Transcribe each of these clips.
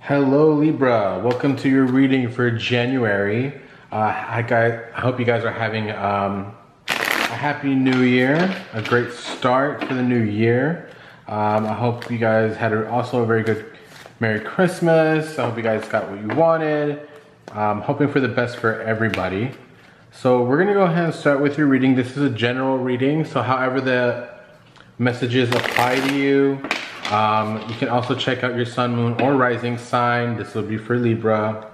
Hello Libra, welcome to your reading for January. I hope you guys are having a happy new year, a great start for the new year. I hope you guys had also a very good Merry Christmas. I hope you guys got what you wanted. Hoping for the best for everybody. So we're gonna go ahead and start with your reading. This is a general reading, so however the messages apply to you. You can also check out your sun, moon, or rising sign. This will be for Libra.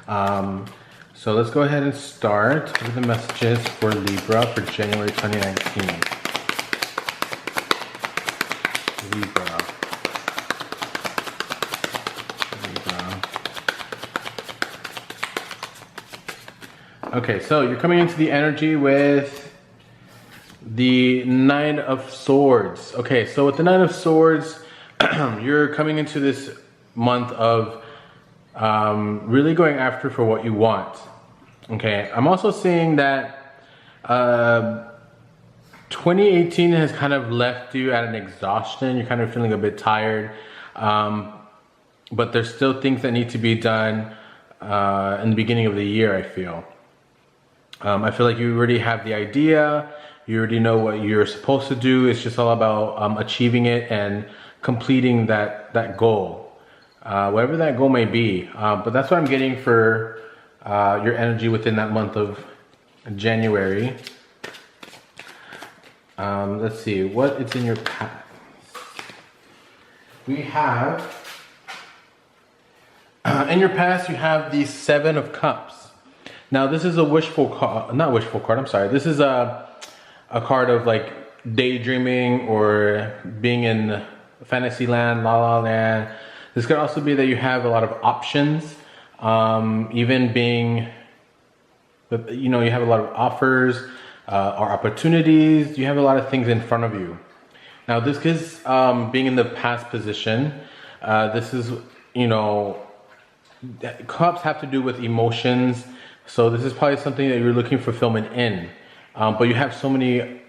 So let's go ahead and start with the messages for Libra for January 2019. Libra. Okay, so you're coming into the energy with the Nine of Swords. Okay, so with the Nine of Swords, you're coming into this month of really going after for what you want. Okay, I'm also seeing that 2018 has kind of left you at an exhaustion. You're kind of feeling a bit tired, but there's still things that need to be done in the beginning of the year, I feel. I feel like you already have the idea. You already know what you're supposed to do. It's just all about achieving it and completing that goal, whatever that goal may be. But that's what I'm getting for your energy within that month of January. Let's see what it's in your path. We have in your past you have the Seven of Cups. Now this is a wishful card, not wishful card. I'm sorry. This is a card of like daydreaming or being in fantasy land, la la land. This could also be that you have a lot of options, even being, you have a lot of offers or opportunities. You have a lot of things in front of you. Now this is being in the past position. This is, cups have to do with emotions. So this is probably something that you're looking for fulfillment in. But you have so many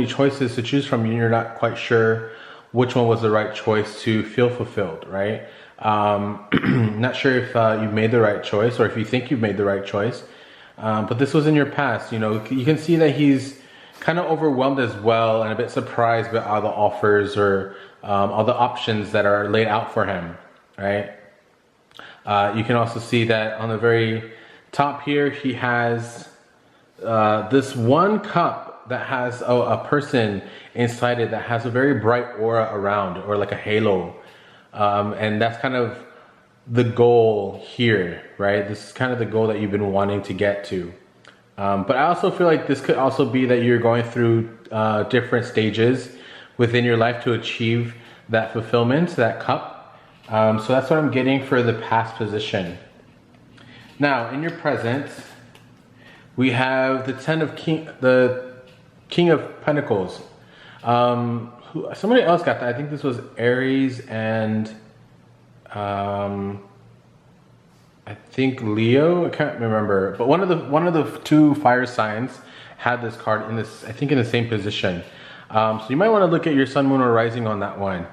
choices to choose from, and you're not quite sure which one was the right choice to feel fulfilled, right? Not sure if you've made the right choice or if you think you've made the right choice. But this was in your past. You can see that he's kind of overwhelmed as well and a bit surprised by all the offers or all the options that are laid out for him, right? You can also see that on the very top here, he has this one cup that has a person inside it that has a very bright aura around, or like a halo. And that's kind of the goal here, right? This is kind of the goal that you've been wanting to get to. But I also feel like this could also be that you're going through different stages within your life to achieve that fulfillment, that cup. So that's what I'm getting for the past position. Now, in your present, we have the the King of Pentacles. Somebody else got that. I think this was Aries and I think Leo. I can't remember, but one of the two fire signs had this card in this. I think in the same position. So you might want to look at your sun, moon, or rising on that one.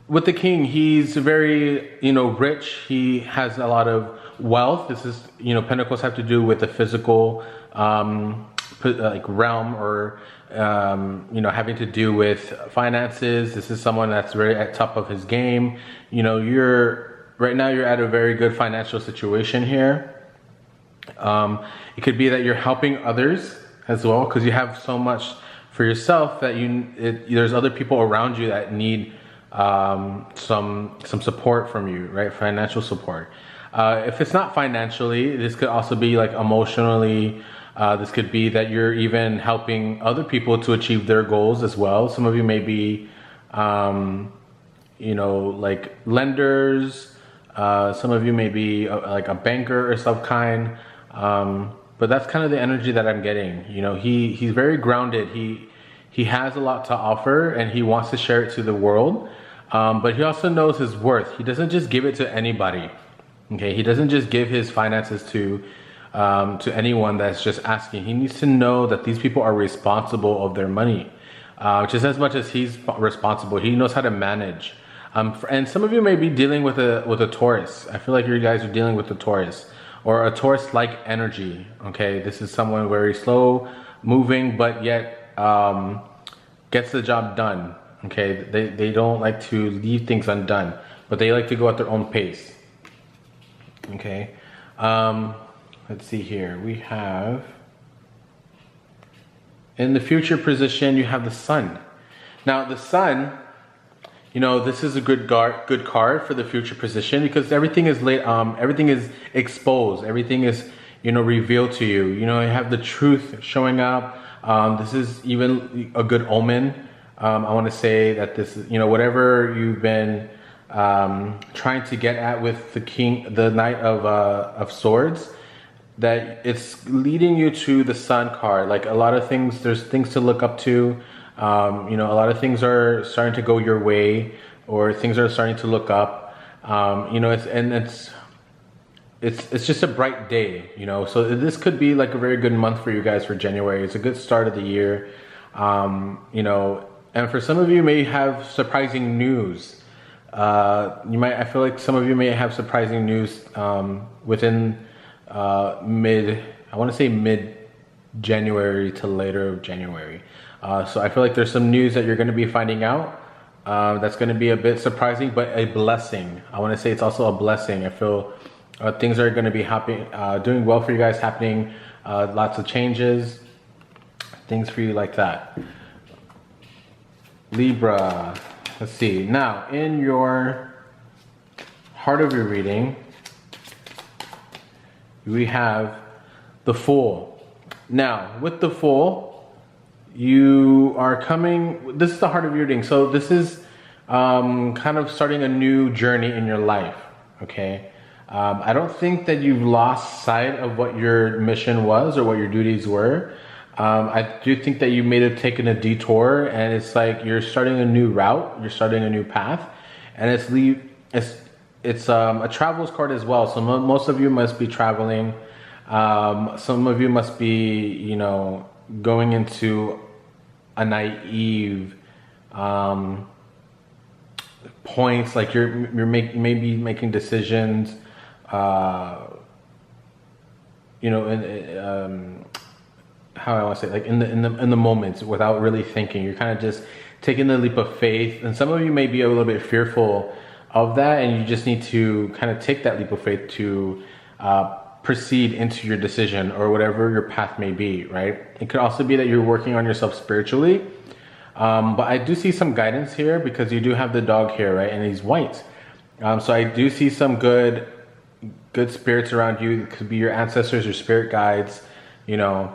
With the King, he's very rich. He has a lot of wealth. This is Pentacles have to do with the physical like realm, or having to do with finances. This is someone that's very at top of his game. Right now you're at a very good financial situation here. It could be that you're helping others as well, because you have so much for yourself that there's other people around you that need some support from you, right? Financial support. If it's not financially, this could also be like emotionally. This could be that you're even helping other people to achieve their goals as well. Some of you may be, like lenders. Some of you may be like a banker or some kind. But that's kind of the energy that I'm getting. He's very grounded. He has a lot to offer, and he wants to share it to the world. But he also knows his worth. He doesn't just give it to anybody. Okay, he doesn't just give his finances to anyone that's just asking. He needs to know that these people are responsible of their money, just as much as he's responsible. He knows how to manage And some of you may be dealing with a Taurus. I feel like you guys are dealing with a Taurus or a Taurus-like energy. Okay, this is someone very slow moving, but yet gets the job done. Okay, they don't like to leave things undone, but they like to go at their own pace. Okay, let's see here. We have in the future position, you have the Sun. Now the Sun, you know, this is a good card for the future position because everything is everything is exposed, everything is, you know, revealed to you. You know, you have the truth showing up. This is even a good omen. I want to say that this is, you know, whatever you've been trying to get at with the Knight of Swords, that it's leading you to the Sun card. Like a lot of things, there's things to look up to. You know, a lot of things are starting to go your way, or things are starting to look up. You know, it's just a bright day, you know. So this could be like a very good month for you guys for January. It's a good start of the year. You know, and for some of you may have surprising news. I feel like some of you may have surprising news within I want to say mid January to later January. So I feel like there's some news that you're going to be finding out that's going to be a bit surprising, but a blessing. I want to say it's also a blessing. I feel things are going to be doing well for you guys, happening, lots of changes, things for you like that. Libra, let's see. Now, in your heart of your reading, we have the Fool. Now, with the Fool, you are coming, this is the heart of your reading. So this is kind of starting a new journey in your life, okay? I don't think that you've lost sight of what your mission was or what your duties were. I do think that you may have taken a detour, and it's like you're starting a new route, you're starting a new path, and it's a travels card as well. So most of you must be traveling. Some of you must be, you know, going into a naive points, like you're maybe making decisions, you know, in how I want to say, like in the moments without really thinking. You're kind of just taking the leap of faith, and some of you may be a little bit fearful of that, and you just need to kind of take that leap of faith to proceed into your decision or whatever your path may be, right? It could also be that you're working on yourself spiritually, but I do see some guidance here because you do have the dog here, right? And he's white. So I do see some good spirits around you. It could be your ancestors, your spirit guides, you know.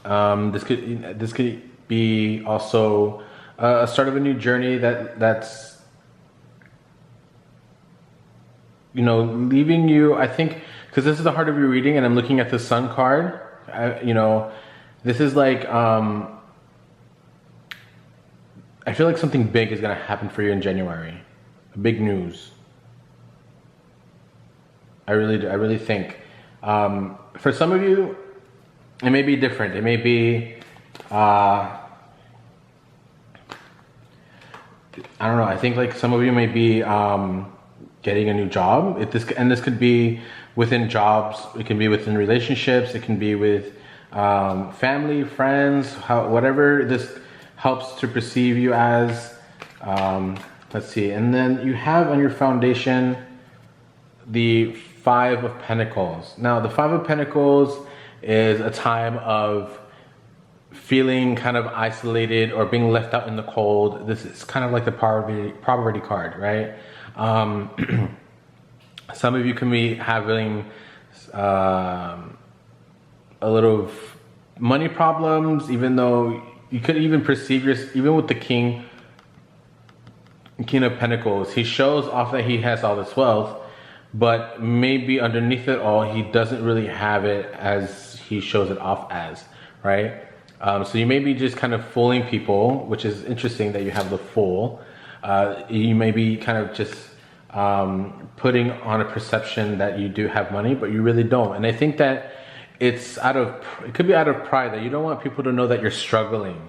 This could be also a start of a new journey that's, you know, leaving you, I think, because this is the heart of your reading, and I'm looking at the Sun card. You know, this is like, I feel like something big is going to happen for you in January. Big news. I really think. For some of you, it may be different. It may be, I don't know. I think like some of you may be getting a new job. This could be within jobs. It can be within relationships. It can be with family, friends, whatever this helps to perceive you as. Let's see. And then you have on your foundation the Five of Pentacles. Now, the Five of Pentacles is a time of feeling kind of isolated or being left out in the cold. This is kind of like the poverty card, right? Some of you can be having a little money problems, even though you could even perceive even with the King of Pentacles, he shows off that he has all this wealth, but maybe underneath it all, he doesn't really have it as he shows it off as, right? So you may be just kind of fooling people, which is interesting that you have the Fool. You may be kind of just putting on a perception that you do have money, but you really don't. And I think that it could be out of pride, that you don't want people to know that you're struggling.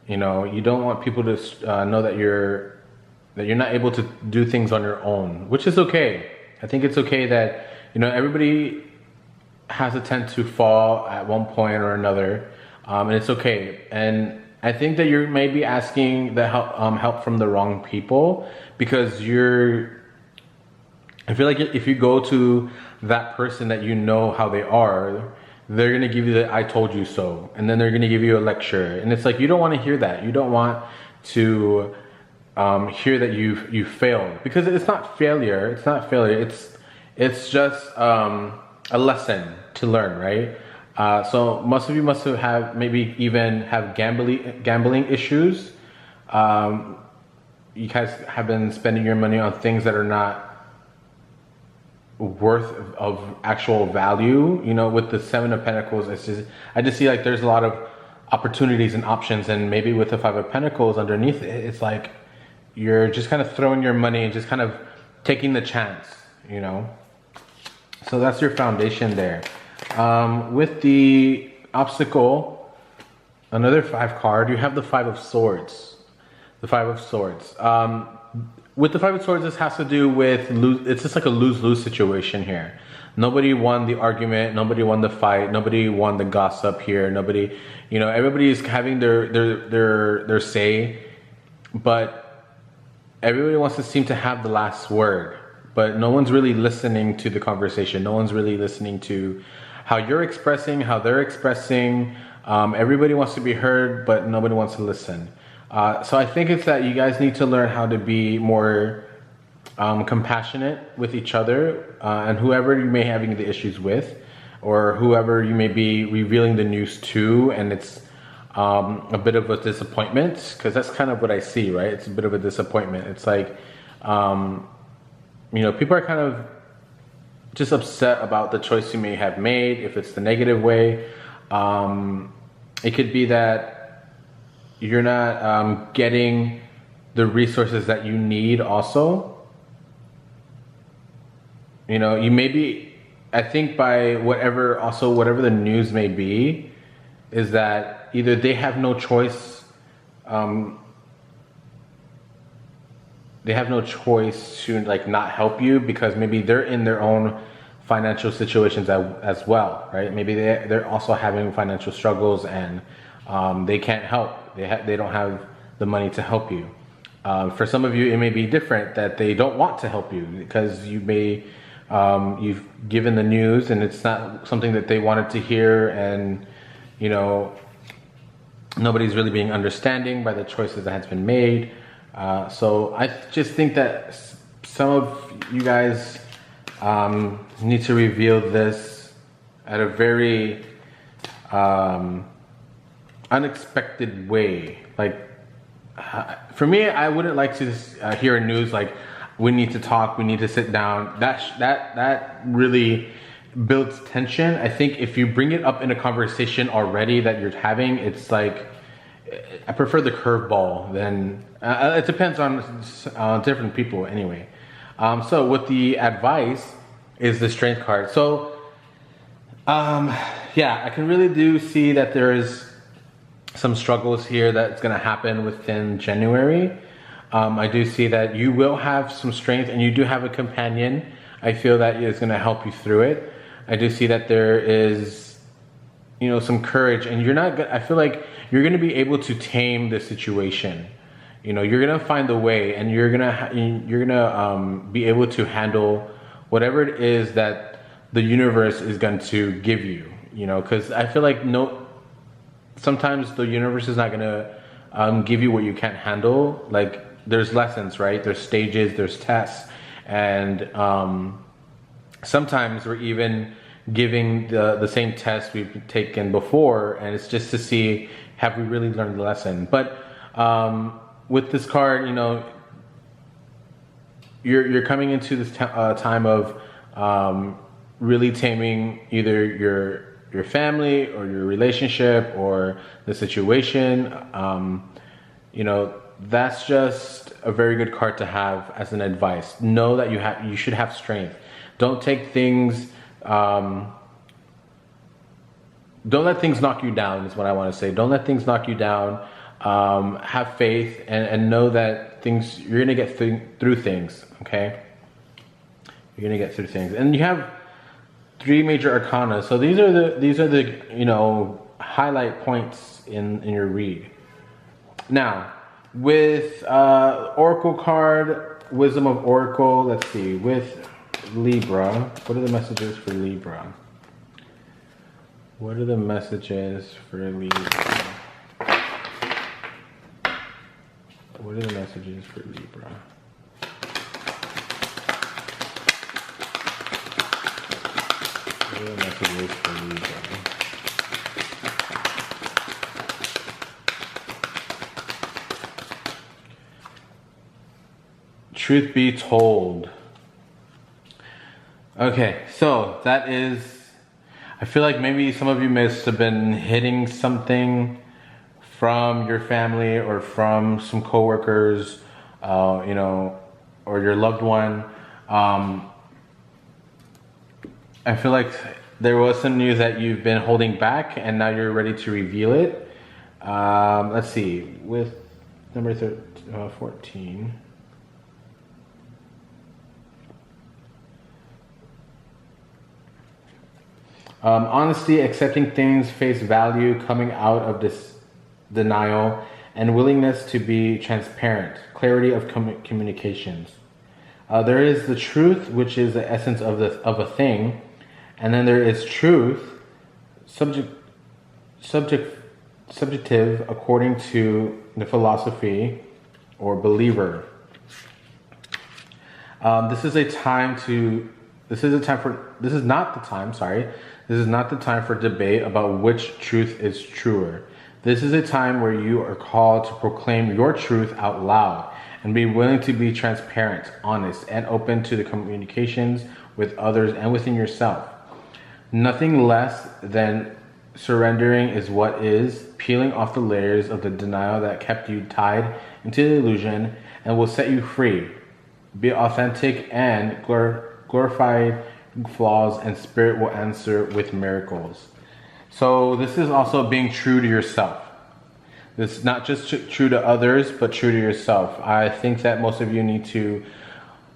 You know, you don't want people to know that you're that you're not able to do things on your own, which is okay. I think it's okay that, you know, everybody has a tend to fall at one point or another, and it's okay. And I think that you're maybe asking the help from the wrong people, because I feel like if you go to that person that you know how they are, they're gonna give you the "I told you so," and then they're gonna give you a lecture, and it's like you don't want to hear that. You don't want to hear that you failed, because it's not failure. It's not failure. It's just a lesson to learn, right? So most of you must have maybe even have gambling issues. You guys have been spending your money on things that are not worth of actual value. You know, with the Seven of Pentacles, I just see like there's a lot of opportunities and options, and maybe with the Five of Pentacles underneath it, it's like you're just kind of throwing your money and just kind of taking the chance, you know. So that's your foundation there. With the obstacle, another 5 card, you have the Five of Swords. The Five of Swords. With the Five of Swords, this has to do with it's just like a lose-lose situation here. Nobody won the argument, nobody won the fight, nobody won the gossip here, nobody, you know, everybody is having their say, but everybody wants to seem to have the last word, but no one's really listening to the conversation. No one's really listening to how you're expressing, how they're expressing. Everybody wants to be heard, but nobody wants to listen. So I think it's that you guys need to learn how to be more compassionate with each other, and whoever you may be having the issues with, or whoever you may be revealing the news to, and it's a bit of a disappointment, because that's kind of what I see, right? It's a bit of a disappointment. It's like, you know, people are kind of just upset about the choice you may have made. If it's the negative way, it could be that you're not getting the resources that you need also. You know, you may be, I think by whatever the news may be, is that either they have no choice, to like not help you, because maybe they're in their own financial situations as well, right? Maybe they're also having financial struggles, and they can't help. They don't have the money to help you. For some of you, it may be different, that they don't want to help you because you may you've given the news and it's not something that they wanted to hear, and you know, nobody's really being understanding by the choices that has been made. So I just think that some of you guys need to reveal this at a very unexpected way. Like, for me, I wouldn't like to hear a news like, we need to talk, we need to sit down. That really builds tension. I think if you bring it up in a conversation already that you're having, it's like, I prefer the curveball than, it depends on different people anyway. So with the advice is the Strength card. So, yeah, I can really do see that there is some struggles here that's going to happen within January. I do see that you will have some strength, and you do have a companion. I feel that is going to help you through it. I do see that there is, you know, some courage, and you're not. I feel like you're going to be able to tame the situation. You know, you're going to find a way, and you're going to be able to handle whatever it is that the universe is going to give you. You know, because I feel like sometimes the universe is not going to give you what you can't handle. Like, there's lessons, right? There's stages, there's tests, and sometimes we're even giving the same test we've taken before, and it's just to see, have we really learned the lesson? But with this card, you know, you're coming into this time of really taming either your family or your relationship or the situation. You know, that's just a very good card to have as an advice. Know that you should have strength. Don't take things, don't let things knock you down, is what I want to say. Don't let things knock you down. Have faith, and know that things. You're gonna get through things. Okay. You're gonna get through things, and you have 3 major arcana. So these are the you know, highlight points in your read. Now, with Oracle card, Wisdom of Oracle. Let's see. With Libra, what are the messages for Libra? What are the messages for Libra? What are the messages for Libra? What are the messages for Libra? Truth be told. Okay, so that is, I feel like maybe some of you must have been hitting something from your family or from some coworkers, you know, or your loved one. I feel like there was some news that you've been holding back and now you're ready to reveal it. Let's see, with number 14. Honesty, accepting things face value, coming out of this denial, and willingness to be transparent, clarity of communications. There is the truth, which is the essence of a thing, and then there is truth, subjective according to the philosophy or believer. This is not the time for debate about which truth is truer. This is a time where you are called to proclaim your truth out loud and be willing to be transparent, honest, and open to the communications with others and within yourself. Nothing less than surrendering is what is, peeling off the layers of the denial that kept you tied into the illusion and will set you free. Be authentic and glorify flaws, and spirit will answer with miracles. So this is also being true to yourself. This is not just true to others, but true to yourself. I think that most of you need to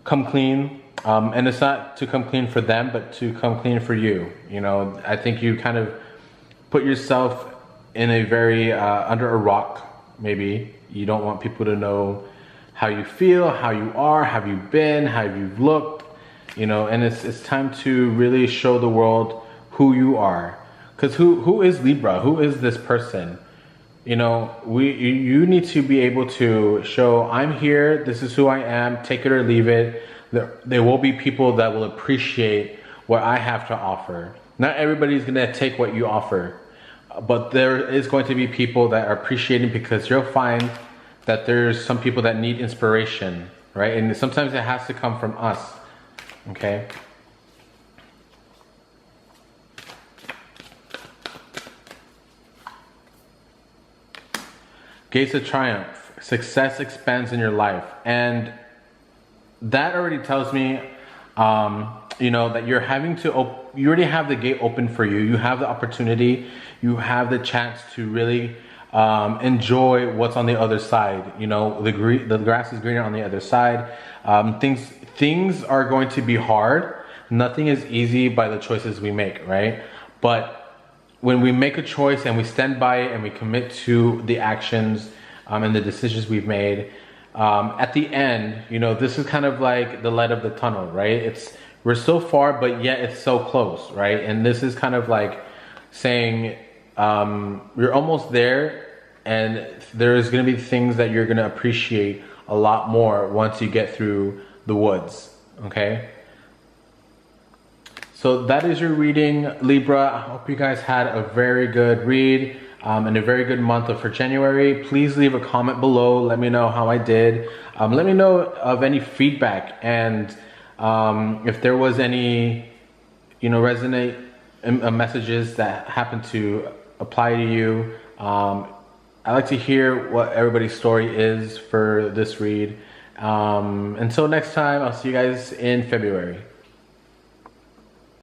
come clean, and it's not to come clean for them, but to come clean for you. You know, I think you kind of put yourself in a very under a rock. Maybe you don't want people to know how you feel, how you are, have you been, how you've looked. You know, and it's time to really show the world who you are. Because who is Libra? Who is this person? You know, you need to be able to show, I'm here, this is who I am, take it or leave it. There will be people that will appreciate what I have to offer. Not everybody's going to take what you offer. But there is going to be people that are appreciating, because you'll find that there's some people that need inspiration, right? And sometimes it has to come from us. Okay. Gates of Triumph. Success expands in your life. And that already tells me, you know, that you're having to, you already have the gate open for you. You have the opportunity. You have the chance to really enjoy what's on the other side. You know, the grass is greener on the other side. Things are going to be hard. Nothing is easy by the choices we make, right? But when we make a choice and we stand by it and we commit to the actions and the decisions we've made, at the end, you know, this is kind of like the light of the tunnel, right? We're so far, but yet it's so close, right? And this is kind of like saying, you're almost there, and there's going to be things that you're going to appreciate a lot more once you get through the woods. Okay, so that is your reading, Libra. I hope you guys had a very good read and a very good month for January. Please leave a comment below. Let me know how I did. Let me know of any feedback, and if there was any, you know, resonate messages that happen to apply to you. I like to hear what everybody's story is for this read. Until next time, I'll see you guys in February.